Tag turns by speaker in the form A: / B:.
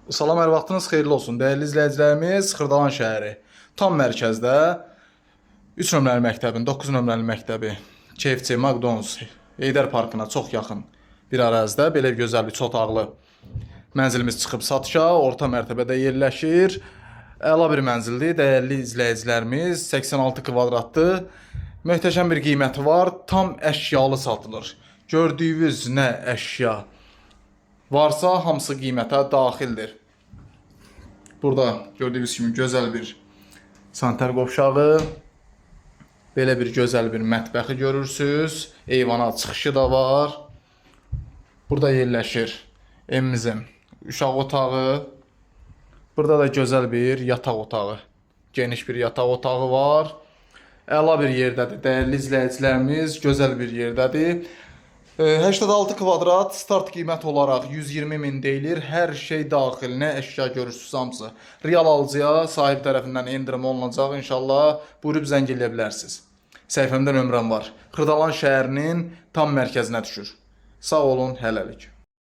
A: Salam, hər vaxtınız xeyirli olsun. Dəyərli izləyicilərimiz, Xırdalan şəhəri tam mərkəzdə 3 nömrəli məktəbin, 9 nömrəli məktəbi, KFC, McDonald's, Heydər Parkına çox yaxın bir ərazidə belə gözəl bir çox otaqlı mənzilimiz çıxıb satışa, orta mərtəbədə yerləşir. Əla bir mənzildir, dəyərli izləyicilərimiz, 86 kvadratdır. Möhtəşəm bir qiyməti var, tam əşyalı satılır. Gördüyünüz nə əşya varsa hamısı qiymətə daxildir. Burada gördüyünüz kimi gözəl bir sanitar qovşağı, belə bir gözəl bir mətbəxi görürsünüz. Eyvana çıxışı da var. Burada yerləşir evimizin uşaq otağı. Burada da gözəl bir yataq otağı, geniş bir yataq otağı var. Əla bir yerdədir, dəyərli izləyicilərimiz, gözəl bir yerdədir. 86 kvadrat, start qiymət olaraq 120 min deyilir. Hər şey daxilinə əşya görürsünüz hamısı. Real alıcıya sahib tərəfindən endirim olunacaq. İnşallah buyurub zəng eləyə bilərsiniz. Səhifəmdə nömrəm var. Xırdalan şəhərinin tam mərkəzinə düşür. Sağ olun, hələlik.